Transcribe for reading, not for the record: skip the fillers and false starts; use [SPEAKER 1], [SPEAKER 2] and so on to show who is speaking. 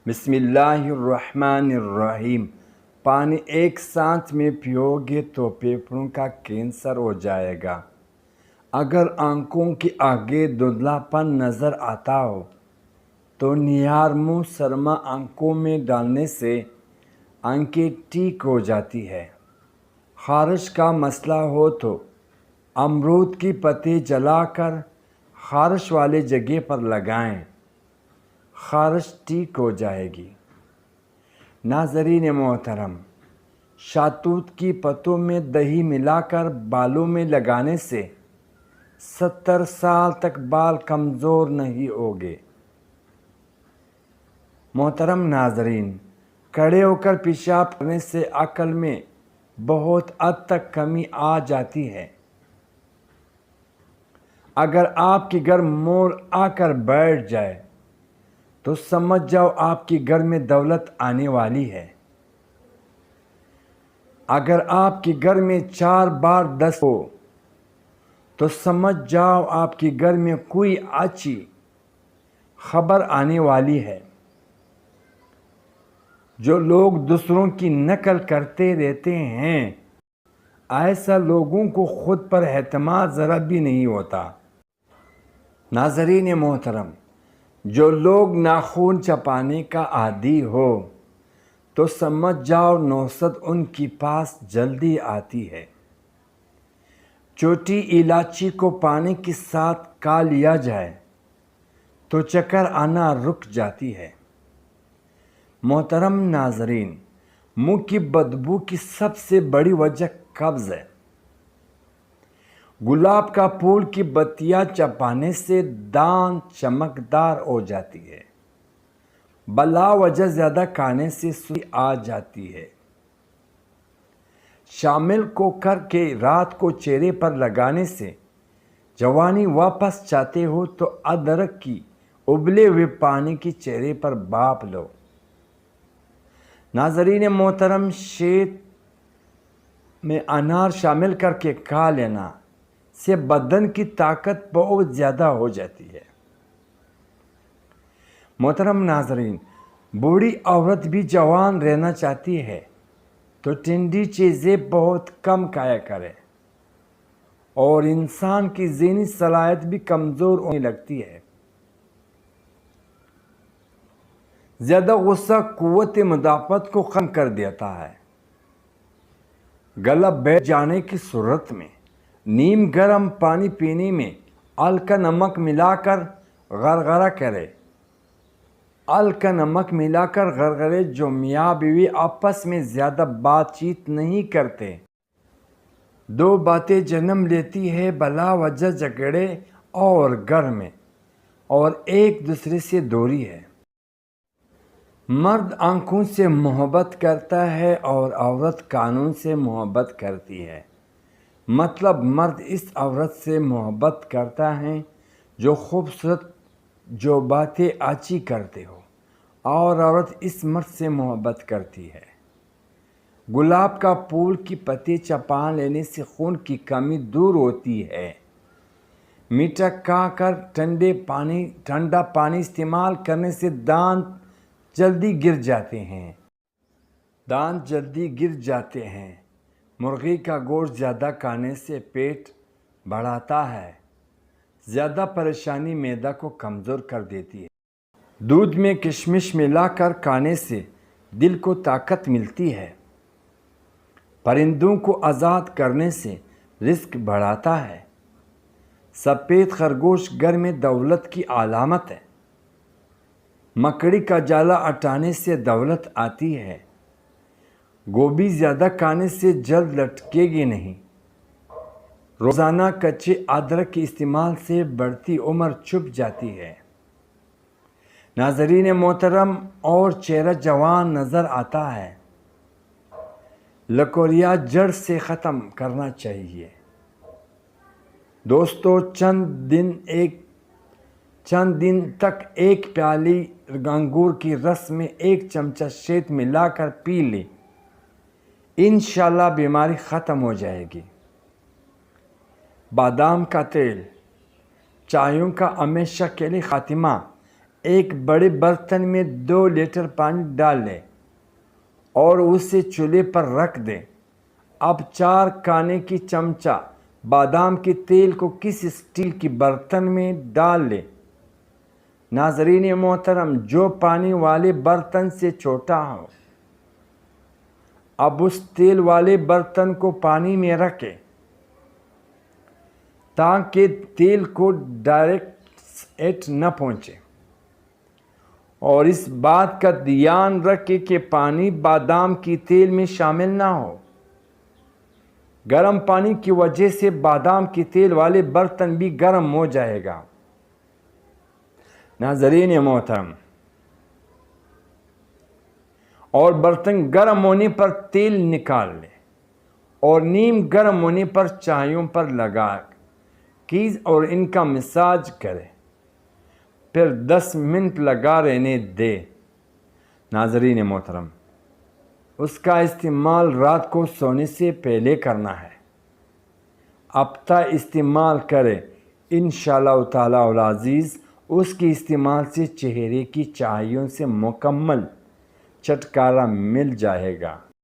[SPEAKER 1] بسم اللہ الرحمن الرحیم۔ پانی ایک سانس میں پیو گے تو پھیپھڑوں کا کینسر ہو جائے گا۔ اگر آنکھوں کے آگے دھندلا پن نظر آتا ہو تو نیار منہ سرما آنکھوں میں ڈالنے سے آنکھیں ٹھیک ہو جاتی ہے۔ خارش کا مسئلہ ہو تو امرود کی پتے جلا کر خارش والے جگہ پر لگائیں، خارش ٹھیک ہو جائے گی۔ ناظرین محترم، شہتوت کی پتوں میں دہی ملا کر بالوں میں لگانے سے 70 سال تک بال کمزور نہیں ہوگے۔ محترم ناظرین، کھڑے ہو کر پیشاب کرنے سے عقل میں بہت حد تک کمی آ جاتی ہے۔ اگر آپ کے گھر مور آ کر بیٹھ جائے تو سمجھ جاؤ آپ کے گھر میں دولت آنے والی ہے۔ اگر آپ کے گھر میں 4 بار دست ہو تو سمجھ جاؤ آپ کے گھر میں کوئی اچھی خبر آنے والی ہے۔ جو لوگ دوسروں کی نقل کرتے رہتے ہیں، ایسا لوگوں کو خود پر اعتماد ذرا بھی نہیں ہوتا۔ ناظرین محترم، جو لوگ ناخن چبانے کا عادی ہو تو سمجھ جاؤ نوسط ان کے پاس جلدی آتی ہے۔ چھوٹی الائچی کو پانی کے ساتھ کھا لیا جائے تو چکر آنا رک جاتی ہے۔ محترم ناظرین، منہ کی بدبو کی سب سے بڑی وجہ قبض ہے۔ گلاب کا پھول کی پتیاں چبانے سے دانت چمکدار ہو جاتی ہے۔ بلا وجہ زیادہ کھانے سے سوئی آ جاتی ہے۔ شامل کو کر کے رات کو چہرے پر لگانے سے جوانی واپس چاہتے ہو تو ادرک کی ابلے ہوئے پانی کی چہرے پر بھاپ لو۔ ناظرین محترم، شہد میں انار شامل کر کے کھا لینا سے بدن کی طاقت بہت زیادہ ہو جاتی ہے۔ محترم ناظرین، بوڑھی عورت بھی جوان رہنا چاہتی ہے تو ٹھنڈی چیزیں بہت کم کھایا کرے، اور انسان کی ذہنی صلاحیت بھی کمزور ہونے لگتی ہے۔ زیادہ غصہ قوت مدافعت کو کم کر دیتا ہے۔ گلا بیٹھ جانے کی صورت میں نیم گرم پانی پینے میں ہلکا نمک ملا کر غرغرہ کرے۔ ہلکا نمک ملا کر غرغرے جو میاں بیوی آپس میں زیادہ بات چیت نہیں کرتے، 2 باتیں جنم لیتی ہے بلا وجہ جھگڑے اور گھر میں، اور ایک دوسرے سے دوری ہے۔ مرد آنکھوں سے محبت کرتا ہے اور عورت کانوں سے محبت کرتی ہے۔ مطلب مرد اس عورت سے محبت کرتا ہے جو خوبصورت، جو باتیں اچھی کرتے ہو، اور عورت اس مرد سے محبت کرتی ہے۔ گلاب کا پھول کی پتے چبا لینے سے خون کی کمی دور ہوتی ہے۔ میٹھا کھا کر ٹھنڈا پانی استعمال کرنے سے دانت جلدی گر جاتے ہیں۔ مرغی کا گوشت زیادہ کھانے سے پیٹ بڑھاتا ہے۔ زیادہ پریشانی معدہ کو کمزور کر دیتی ہے۔ دودھ میں کشمش ملا کر کھانے سے دل کو طاقت ملتی ہے۔ پرندوں کو آزاد کرنے سے رزق بڑھاتا ہے۔ سفید خرگوش گھر میں دولت کی علامت ہے۔ مکڑی کا جالا ہٹانے سے دولت آتی ہے۔ گوبھی زیادہ کھانے سے جلد لٹکے گی نہیں۔ روزانہ کچے ادرک کے استعمال سے بڑھتی عمر چھپ جاتی ہے۔ ناظرین محترم، اور چہرہ جوان نظر آتا ہے۔ لکوریا جڑ سے ختم کرنا چاہیے۔ دوستو، چند دن تک ایک پیالی انگور کی رس میں 1 چمچہ شہد ملا کر پی لیں، انشاءاللہ بیماری ختم ہو جائے گی۔ بادام کا تیل، چاہیوں کا ہمیشہ کے لیے خاتمہ۔ ایک بڑے برتن میں 2 لیٹر پانی ڈال لیں اور اسے چولہے پر رکھ دیں۔ اب 4 کھانے کی چمچہ بادام کے تیل کو کسی اسٹیل کی برتن میں ڈال لیں۔ ناظرین محترم، جو پانی والے برتن سے چھوٹا ہو، اب اس تیل والے برتن کو پانی میں رکھیں تاکہ تیل کو ڈائریکٹ ہیٹ نہ پہنچے، اور اس بات کا دھیان رکھیں کہ پانی بادام کی تیل میں شامل نہ ہو۔ گرم پانی کی وجہ سے بادام کی تیل والے برتن بھی گرم ہو جائے گا۔ ناظرین محترم، اور برتن گرم ہونے پر تیل نکال لیں اور نیم گرم ہونے پر چائیوں پر لگا اور ان کا مساج کریں، پھر 10 منٹ لگا رہنے دیں۔ ناظرین محترم، اس کا استعمال رات کو سونے سے پہلے کرنا ہے۔ ہفتہ استعمال کریں، انشاءاللہ تعالی العزیز اس کے استعمال سے چہرے کی چاہیوں سے مکمل چھٹکارا مل جائے گا۔